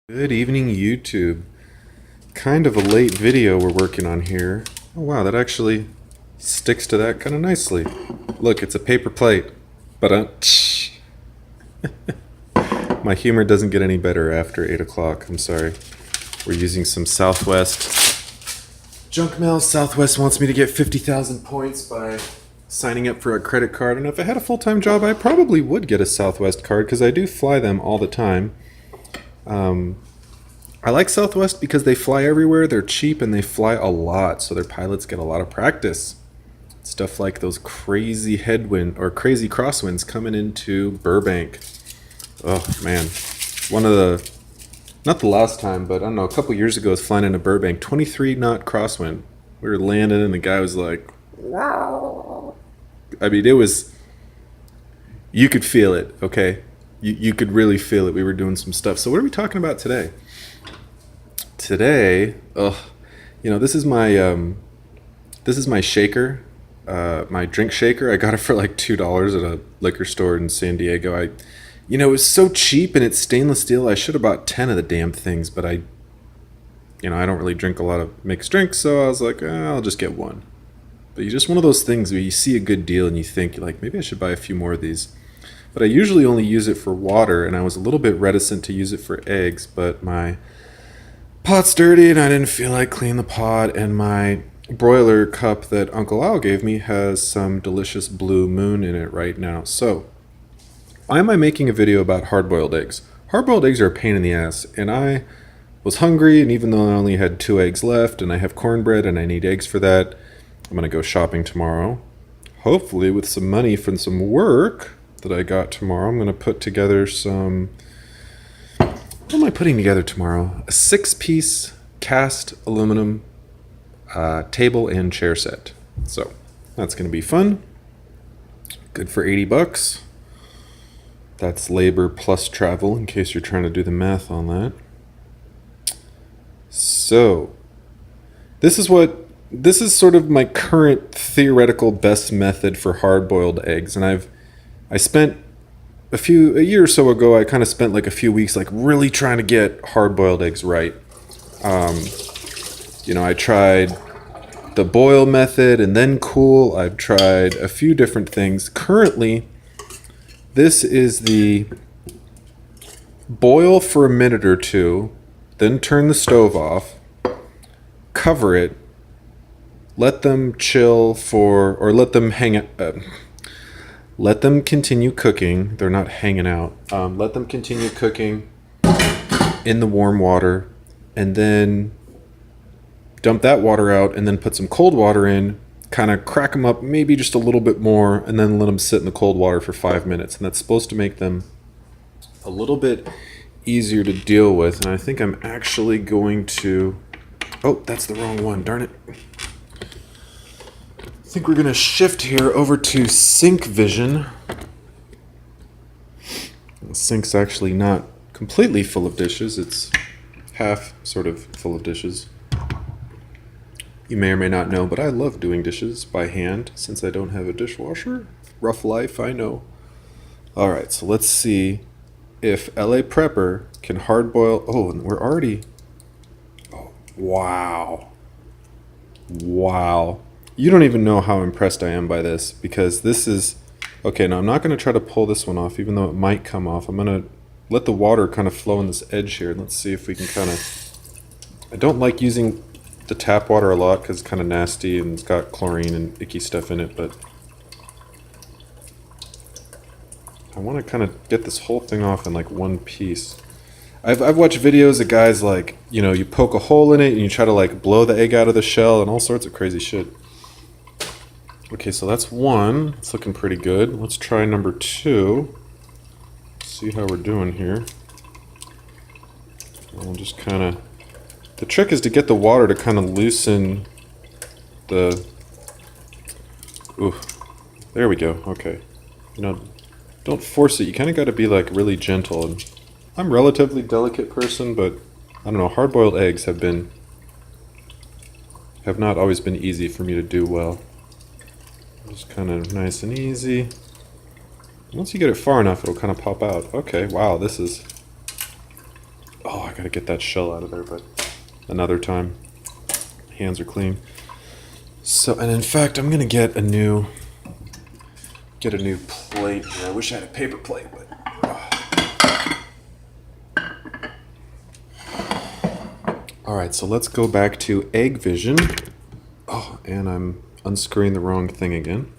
Good evening, YouTube. Kind of a late video we're working on here. Oh wow, that actually sticks to that kind of nicely. Look, it's a paper plate. But my humor doesn't get any better after 8 o'clock. I'm sorry. We're using some Southwest junk mail. Southwest wants me to get 50,000 points by signing up for a credit card. And if I had a full-time job, I probably would get a Southwest card because I do fly them all the time. I like Southwest because they fly everywhere, they're cheap, and they fly a lot, so their pilots get a lot of practice. Stuff like those crazy headwind or crazy crosswinds coming into Burbank. Oh man, one of the, not the last time, but I don't know, a couple years ago I was flying into Burbank, 23 knot crosswind. We were landing and the guy was like, wow. I mean, it was, you could feel it, okay? You could really feel it. We were doing some stuff. So what are we talking about today? Today, this is my shaker, my drink shaker. I got it for like $2 at a liquor store in San Diego. It was so cheap and it's stainless steel. I should have bought 10 of the damn things, but I don't really drink a lot of mixed drinks, so I was like, I'll just get one. But you're just one of those things where you see a good deal and you think, like, maybe I should buy a few more of these. But I usually only use it for water, and I was a little bit reticent to use it for eggs, but my pot's dirty and I didn't feel like cleaning the pot, and my broiler cup that Uncle Al gave me has some delicious blue moon in it right now. So, why am I making a video about hard-boiled eggs? Hard-boiled eggs are a pain in the ass, and I was hungry, and even though I only had 2 eggs left, and I have cornbread and I need eggs for that, I'm going to go shopping tomorrow. Hopefully with some money from some work that I got tomorrow, I'm going to put together some... What am I putting together tomorrow? A 6-piece cast aluminum table and chair set. So that's going to be fun. Good for 80 bucks. That's labor plus travel, in case you're trying to do the math on that. So this is sort of my current theoretical best method for hard-boiled eggs, and I spent a year or so ago, I kind of spent like a few weeks like really trying to get hard-boiled eggs right. I tried the boil method and then cool. I've tried a few different things. Currently, this is the boil for a minute or two, then turn the stove off, cover it, let them chill or let them let them continue cooking. They're not hanging out. Let them continue cooking in the warm water, and then dump that water out, and then put some cold water in, kind of crack them up maybe just a little bit more, and then let them sit in the cold water for 5 minutes. And that's supposed to make them a little bit easier to deal with. And I think I'm actually going to... Oh, that's the wrong one. Darn it. I think we're going to shift here over to Sink Vision. The sink's actually not completely full of dishes. It's half sort of full of dishes. You may or may not know, but I love doing dishes by hand since I don't have a dishwasher. Rough life, I know. Alright, so let's see if LA Prepper can hard boil. Oh, and we're already... Oh, wow. Wow. You don't even know how impressed I am by this, because this is... Okay, now I'm not going to try to pull this one off, even though it might come off. I'm going to let the water kind of flow on this edge here. Let's see if we can kind of... I don't like using the tap water a lot because it's kind of nasty and it's got chlorine and icky stuff in it, but... I want to kind of get this whole thing off in like one piece. I've watched videos of guys like, you poke a hole in it and you try to like blow the egg out of the shell and all sorts of crazy shit. Okay, so that's one. It's looking pretty good. Let's try number 2. See how we're doing here. We'll just kind of... The trick is to get the water to kind of loosen the... Ooh, there we go. Okay. Don't force it. You kind of got to be like really gentle. And I'm a relatively delicate person, but I don't know. Hard-boiled eggs have not always been easy for me to do well. Just kind of nice and easy. Once you get it far enough, it'll kind of pop out. Okay, wow, this is Oh, I gotta get that shell out of there, but another time. Hands are clean. So, and in fact, I'm gonna get a new plate here. I wish I had a paper plate, but. All right, so let's go back to egg vision. Oh, and I'm unscrewing the wrong thing again.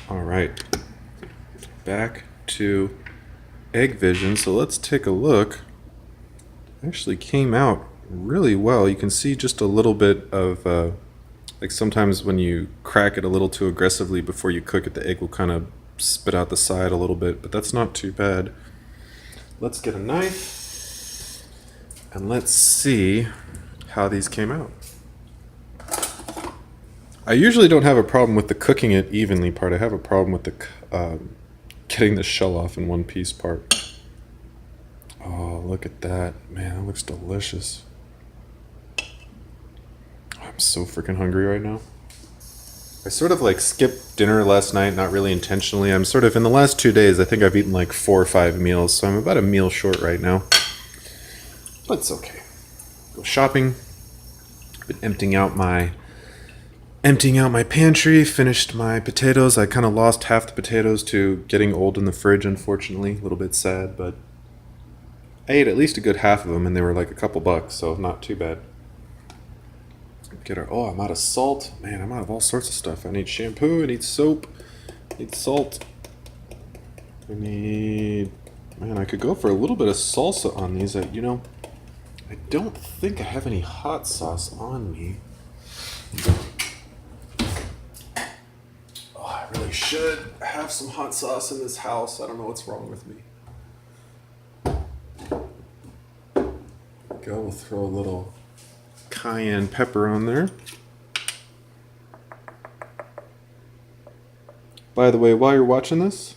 All right, back to egg vision. So let's take a look. Actually came out really well. You can see just a little bit of, like sometimes when you crack it a little too aggressively before you cook it, the egg will kind of spit out the side a little bit, but that's not too bad. Let's get a knife and let's see how these came out. I usually don't have a problem with the cooking it evenly part. I have a problem with the getting the shell off in one piece part. Oh, look at that. Man, that looks delicious. I'm so freaking hungry right now. I sort of like skipped dinner last night, not really intentionally. I'm sort of, in the last 2 days, I think I've eaten like 4 or 5 meals, so I'm about a meal short right now. But it's okay. Go shopping. Been emptying out my pantry, finished my potatoes. I kind of lost half the potatoes to getting old in the fridge, unfortunately. A little bit sad, but I ate at least a good half of them, and they were like a couple bucks, so not too bad. I'm out of salt. Man, I'm out of all sorts of stuff. I need shampoo, I need soap, I need salt. Man, I could go for a little bit of salsa on these. I don't think I have any hot sauce on me. Oh, I really should have some hot sauce in this house. I don't know what's wrong with me. We'll throw a little cayenne pepper on there. By the way, while you're watching this,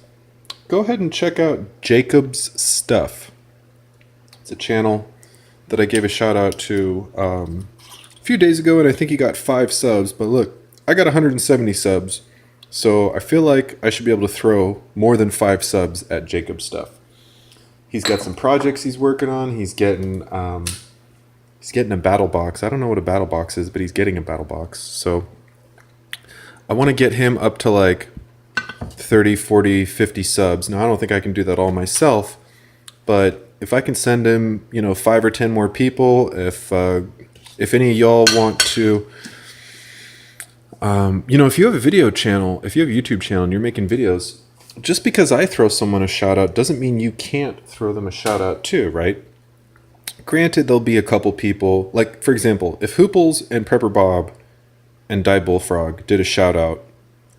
go ahead and check out Jacob's Stuff. It's a channel that I gave a shout out to a few days ago, and I think he got 5 subs, but look, I got 170 subs, so I feel like I should be able to throw more than 5 subs at Jacob's Stuff. He's got some projects he's working on. He's getting a battle box. I don't know what a battle box is, but he's getting a battle box. So I want to get him up to like 30, 40, 50 subs. Now, I don't think I can do that all myself, but if I can send him, 5 or 10 more people, if any of y'all want to, if you have a video channel, if you have a YouTube channel and you're making videos, just because I throw someone a shout out doesn't mean you can't throw them a shout out too, right? Granted, there'll be a couple people, like, for example, if Hooples and Prepper Bob and Die Bullfrog did a shout out,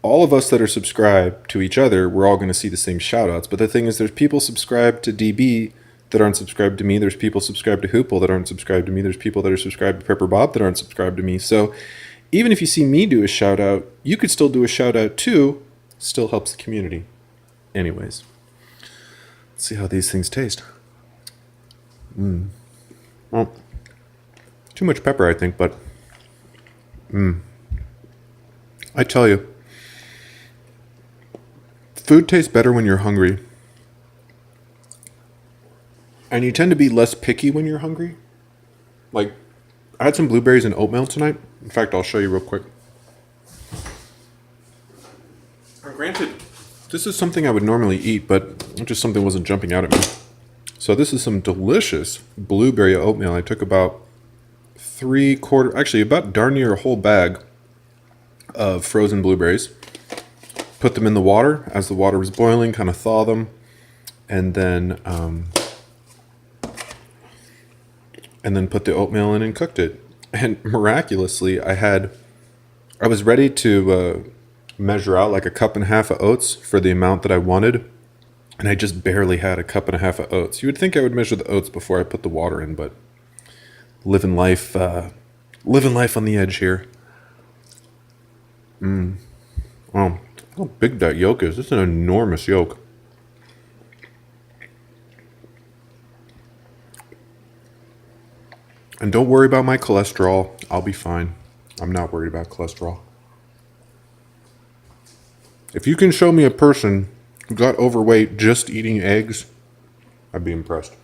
all of us that are subscribed to each other, we're all going to see the same shout outs. But the thing is, there's people subscribed to DB that aren't subscribed to me. There's people subscribed to Hoople that aren't subscribed to me. There's people that are subscribed to Prepper Bob that aren't subscribed to me. So even if you see me do a shout out, you could still do a shout out too. Still helps the community. Anyways, let's see how these things taste. Well, too much pepper, I think, but I tell you, food tastes better when you're hungry. And you tend to be less picky when you're hungry. Like, I had some blueberries and oatmeal tonight. In fact, I'll show you real quick. Granted, this is something I would normally eat, but just something wasn't jumping out at me. So this is some delicious blueberry oatmeal. I took about about darn near a whole bag of frozen blueberries. Put them in the water as the water was boiling, kind of thaw them, and then put the oatmeal in and cooked it. And miraculously, I was ready to measure out like a cup and a half of oats for the amount that I wanted. And I just barely had a cup and a half of oats. You would think I would measure the oats before I put the water in, but living life on the edge here. Wow, how big that yolk is. This is an enormous yolk. And don't worry about my cholesterol. I'll be fine. I'm not worried about cholesterol. If you can show me a person who got overweight just eating eggs, I'd be impressed.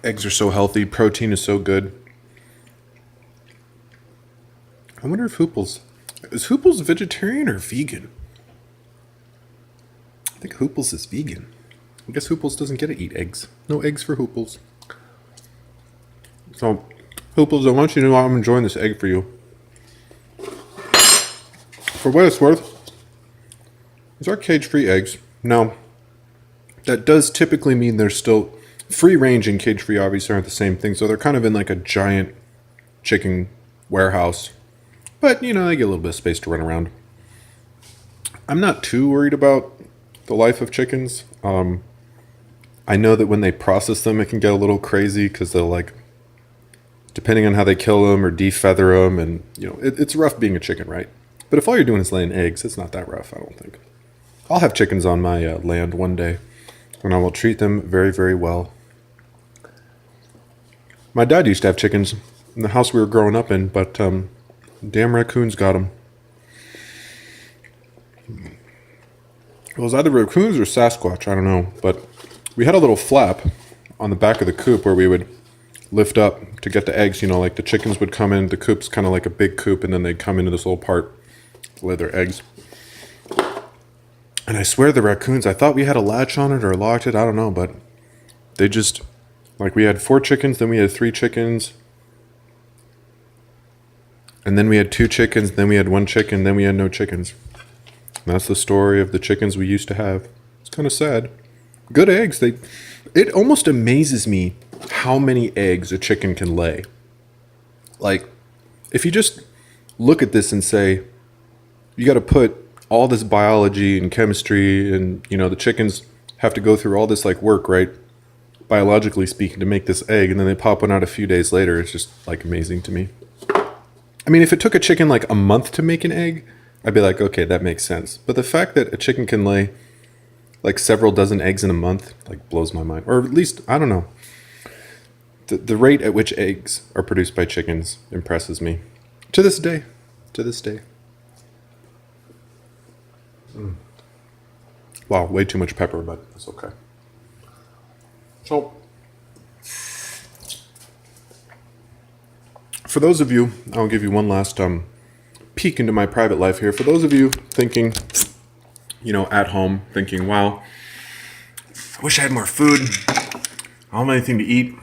Eggs are so healthy. Protein is so good. I wonder if is Hooples vegetarian or vegan? I think Hooples is vegan. I guess Hooples doesn't get to eat eggs. No eggs for Hooples. So, Hooples, I want you to know I'm enjoying this egg for you. For what it's worth, these are cage-free eggs. Now, that does typically mean they're still free range and cage-free obviously aren't the same thing, so they're kind of in like a giant chicken warehouse. But, you know, they get a little bit of space to run around. I'm not too worried about the life of chickens. I know that when they process them, it can get a little crazy because they'll like, depending on how they kill them or defeather them, and you know, it's rough being a chicken, right? But if all you're doing is laying eggs, it's not that rough, I don't think. I'll have chickens on my land one day, and I will treat them very, very well. My dad used to have chickens in the house we were growing up in, but damn raccoons got them. It was either raccoons or Sasquatch, I don't know. But we had a little flap on the back of the coop where we would lift up to get the eggs. You know, like the chickens would come in. The coop's kind of like a big coop, and then they'd come into this little part to lay their eggs. And I swear the raccoons, I thought we had a latch on it or locked it, I don't know. But they just, like we had 4 chickens, then we had 3 chickens. And then we had 2 chickens, then we had 1 chicken, then we had no chickens. And that's the story of the chickens we used to have. It's kind of sad. Good eggs. It almost amazes me how many eggs a chicken can lay. Like, if you just look at this and say, you got to put all this biology and chemistry and, you know, the chickens have to go through all this, like, work, right? Biologically speaking, to make this egg, and then they pop one out a few days later. It's just, like, amazing to me. I mean, if it took a chicken, like, a month to make an egg, I'd be like, okay, that makes sense. But the fact that a chicken can lay like several dozen eggs in a month, like blows my mind. Or at least, I don't know. The rate at which eggs are produced by chickens impresses me. To this day. To this day. Wow, way too much pepper, but it's okay. So, for those of you, I'll give you one last peek into my private life here. For those of you thinking, you know, at home, thinking, wow, I wish I had more food. I don't have anything to eat.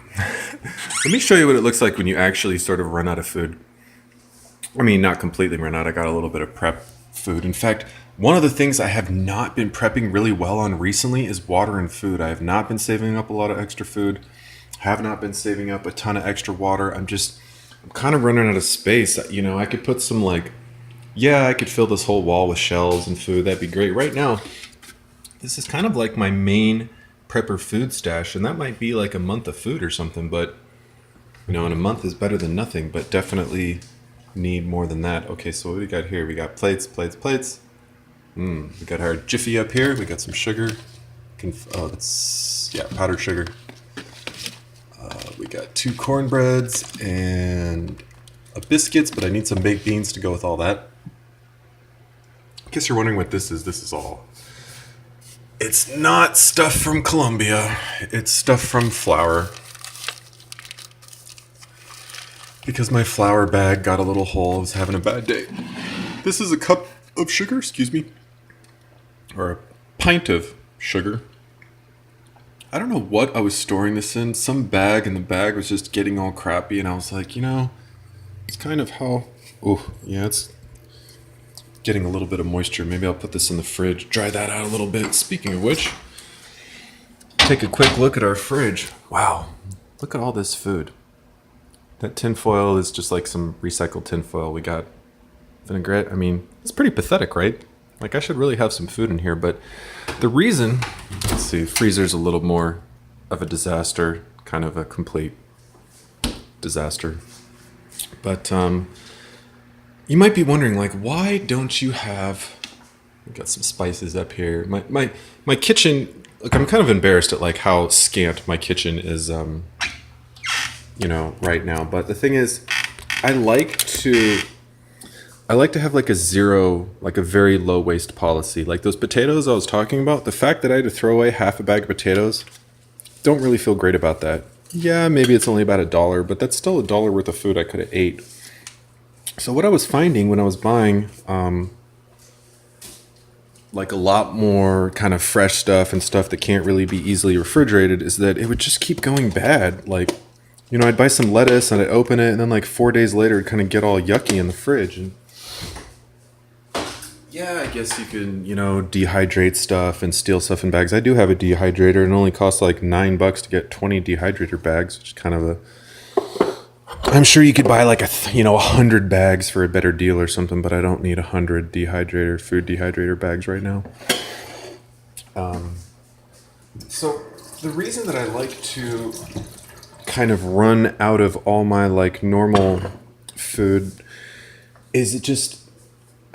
Let me show you what it looks like when you actually sort of run out of food. I mean, not completely run out. I got a little bit of prep food. In fact, one of the things I have not been prepping really well on recently is water and food. I have not been saving up a lot of extra food. Have not been saving up a ton of extra water. I'm kind of running out of space. You know, I could put some like, yeah, I could fill this whole wall with shells and food. That'd be great. Right now, this is kind of like my main prepper food stash, and that might be like a month of food or something, but, you know, and a month is better than nothing, but definitely need more than that. Okay, so what do we got here? We got plates. We got our Jiffy up here. We got some sugar. Powdered sugar. We got 2 cornbreads and a biscuits, but I need some baked beans to go with all that. I guess you're wondering what this is. This is all. It's not stuff from Colombia. It's stuff from flour. Because my flour bag got a little hole. I was having a bad day. This is a cup of sugar, or a pint of sugar. I don't know what I was storing this in. Some bag, and the bag was just getting all crappy, and I was like, you know, it's kind of how... Oh, yeah, it's getting a little bit of moisture. Maybe I'll put this in the fridge, dry that out a little bit. Speaking of which, take a quick look at our fridge. Wow, look at all this food. That tinfoil is just like some recycled tinfoil. We got vinaigrette. I mean, it's pretty pathetic, right? Like, I should really have some food in here, but the reason... Let's see, freezer's a little more of a disaster, kind of a complete disaster. But you might be wondering, like, why don't you have... We got some spices up here. My kitchen... Look, I'm kind of embarrassed at, like, how scant my kitchen is, you know, right now. But the thing is, I like to I like to have like a zero, like a very low waste policy. Like those potatoes I was talking about, the fact that I had to throw away half a bag of potatoes, don't really feel great about that. Yeah, maybe it's only about $1, but that's still $1 worth of food I could have ate. So what I was finding when I was buying like a lot more kind of fresh stuff and stuff that can't really be easily refrigerated is that it would just keep going bad. Like, I'd buy some lettuce and I'd open it, and then like 4 days later it'd kind of get all yucky in the fridge. And yeah, I guess you can, dehydrate stuff and steal stuff in bags. I do have a dehydrator, and it only costs like $9 to get 20 dehydrator bags, which is kind of a. I'm sure you could buy like 100 bags for a better deal or something, but I don't need 100 food dehydrator bags right now. So the reason that I like to kind of run out of all my like normal food is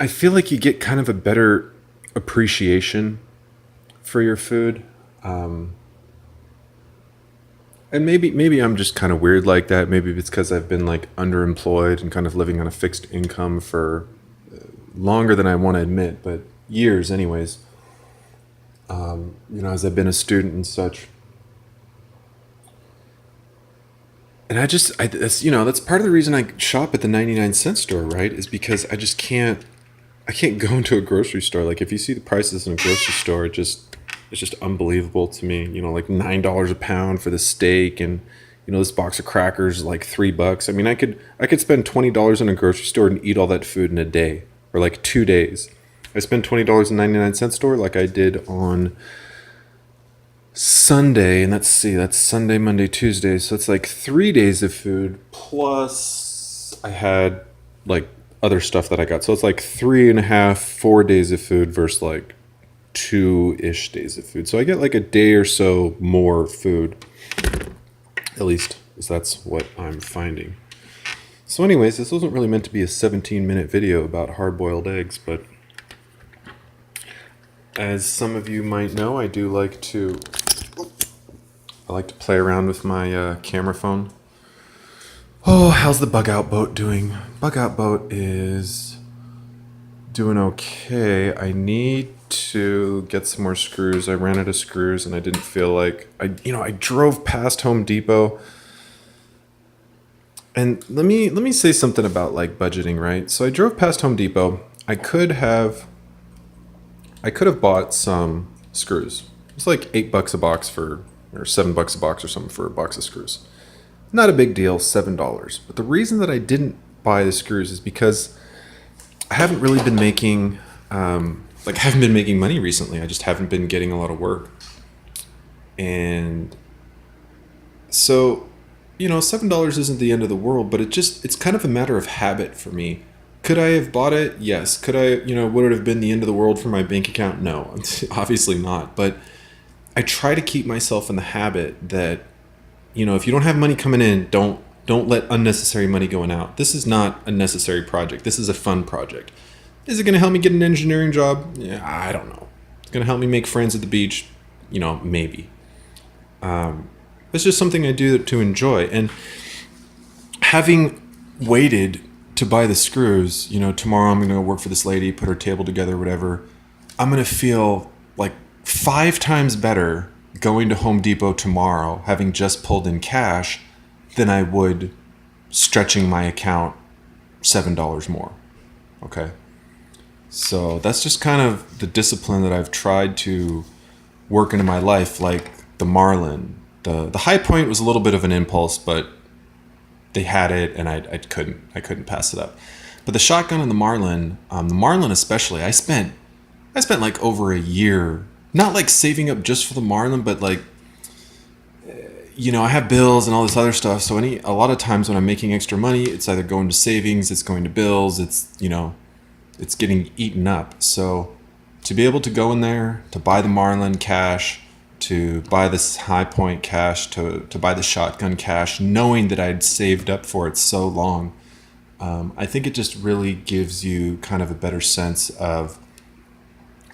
I feel like you get kind of a better appreciation for your food. And maybe I'm just kind of weird like that. Maybe it's because I've been like underemployed and kind of living on a fixed income for longer than I want to admit, but years anyways. As I've been a student and such. And that's part of the reason I shop at the 99-cent store, right? Is because I can't go into a grocery store. Like if you see the prices in a grocery store, it's just unbelievable to me. Like $9 a pound for the steak, and this box of crackers is like $3. I mean, I could spend $20 in a grocery store and eat all that food in a day, or like 2 days. I spent $20 store like I did on Sunday, and that's Sunday, Monday, Tuesday, so it's like 3 days of food plus I had like other stuff that I got. So it's like 3.5, 4 days of food versus like 2-ish days of food. So I get like a day or so more food, at least that's what I'm finding. So anyways, this wasn't really meant to be a 17-minute video about hard-boiled eggs, but as some of you might know, I like to play around with my camera phone. Oh, how's the bug out boat doing? Bug out boat is doing okay. I need to get some more screws. I ran out of screws and I didn't feel like I drove past Home Depot. And let me say something about like budgeting, right? So I drove past Home Depot. I could have bought some screws. It's like $8 a box or $7 a box or something for a box of screws. Not a big deal, $7. But the reason that I didn't buy the screws is because I haven't really been making I haven't been making money recently. I just haven't been getting a lot of work. And so, $7 isn't the end of the world, but it's kind of a matter of habit for me. Could I have bought it? Yes. Could I, would it have been the end of the world for my bank account? No, obviously not. But I try to keep myself in the habit that, if you don't have money coming in, don't let unnecessary money going out. This is not a necessary project. This is a fun project. Is it going to help me get an engineering job? Yeah, I don't know. It's going to help me make friends at the beach? Maybe. It's just something I do to enjoy. And having waited to buy the screws, tomorrow I'm going to go work for this lady, put her table together, whatever. I'm going to feel like 5 times better going to Home Depot tomorrow, having just pulled in cash, than I would stretching my account $7 more. Okay. So that's just kind of the discipline that I've tried to work into my life, like the Marlin. The High Point was a little bit of an impulse, but they had it and I couldn't pass it up. But the shotgun and the Marlin especially, I spent like over a year, not like saving up just for the Marlin, but like, I have bills and all this other stuff. So a lot of times when I'm making extra money, it's either going to savings, it's going to bills, it's getting eaten up. So to be able to go in there, to buy the Marlin cash, to buy this High Point cash, to buy the shotgun cash, knowing that I'd saved up for it so long, I think it just really gives you kind of a better sense of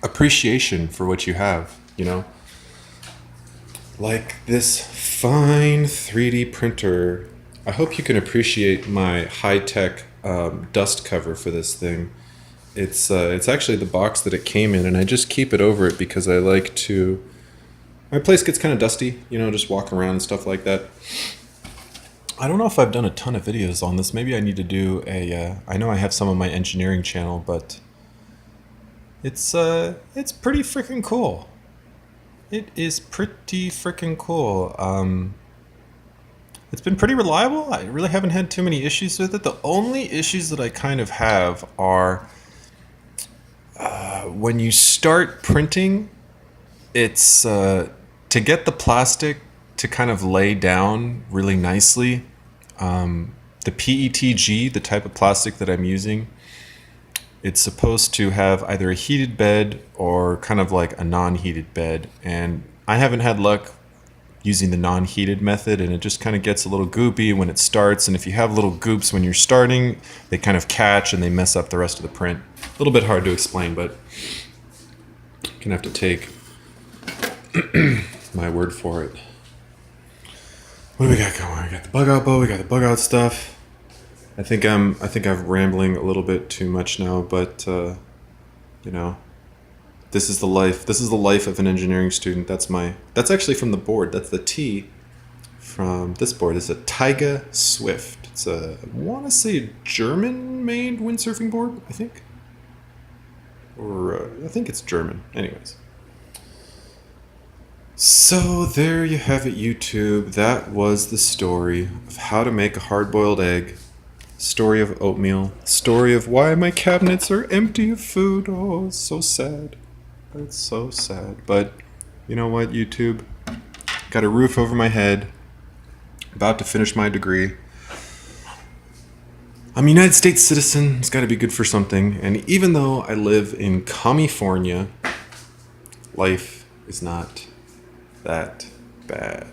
appreciation for what you have, Like this fine 3D printer. I hope you can appreciate my high-tech dust cover for this thing. It's actually the box that it came in, and I just keep it over it because I like to. My place gets kind of dusty, just walking around and stuff like that. I don't know if I've done a ton of videos on this. Maybe I need to do I know I have some on my engineering channel, but it's pretty freaking cool. It is pretty freaking cool. It's been pretty reliable. I really haven't had too many issues with it. The only issues that I kind of have are when you start printing, it's to get the plastic to kind of lay down really nicely. The PETG, the type of plastic that I'm using, it's supposed to have either a heated bed or kind of like a non-heated bed. And I haven't had luck using the non-heated method, and it just kind of gets a little goopy when it starts. And if you have little goops when you're starting, they kind of catch and they mess up the rest of the print. A little bit hard to explain, but you're gonna have to take my word for it. What do we got going? We got the bug out bow. We got the bug out stuff. I think I'm rambling a little bit too much now, but this is the life. This is the life of an engineering student. That's actually from the board. That's the T from this board. It's a Taiga Swift. It's I want to say a German-made windsurfing board, I think. Or I think it's German. Anyways. So there you have it, YouTube. That was the story of how to make a hard-boiled egg. Story of oatmeal. Story of why my cabinets are empty of food. Oh, it's so sad. It's so sad. But you know what, YouTube? Got a roof over my head. About to finish my degree. I'm a United States citizen. It's got to be good for something. And even though I live in California, life is not that bad.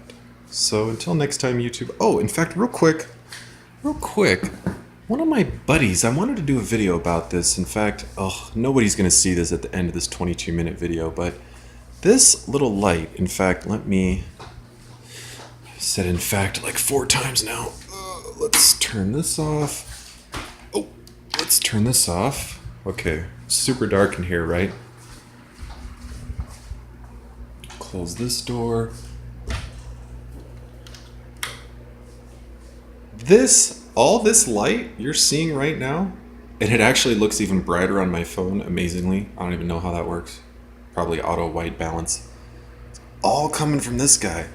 So until next time, YouTube. Oh, in fact, real quick, one of my buddies, I wanted to do a video about this. In fact, nobody's going to see this at the end of this 22-minute video, but this little light, in fact, I've said in fact like 4 times now. Let's turn this off. Oh, let's turn this off. Okay, super dark in here, right? Close this door. All this light you're seeing right now, and it actually looks even brighter on my phone, amazingly. I don't even know how that works. Probably auto white balance. It's all coming from this guy.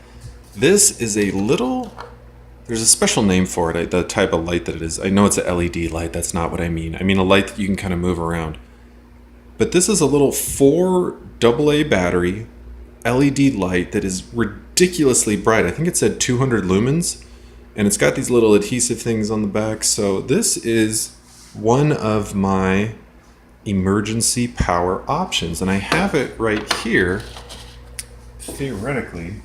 This is there's a special name for it, the type of light that it is. I know it's a LED light, that's not what I mean. I mean a light that you can kind of move around. But this is a little 4 AA battery LED light that is ridiculously bright. I think it said 200 lumens. And it's got these little adhesive things on the back. So this is one of my emergency power options. And I have it right here, theoretically,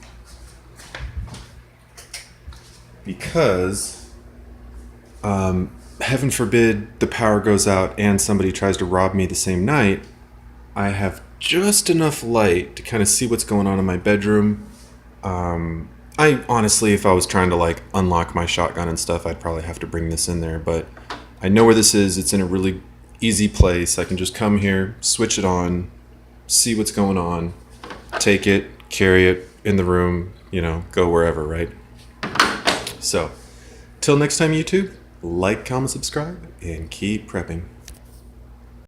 because heaven forbid the power goes out and somebody tries to rob me the same night, I have just enough light to kind of see what's going on in my bedroom. I honestly, if I was trying to unlock my shotgun and stuff, I'd probably have to bring this in there, but I know where this is. It's in a really easy place. I can just come here, switch it on, see what's going on, take it, carry it in the room, go wherever, right? So, till next time, YouTube, like, comment, subscribe, and keep prepping.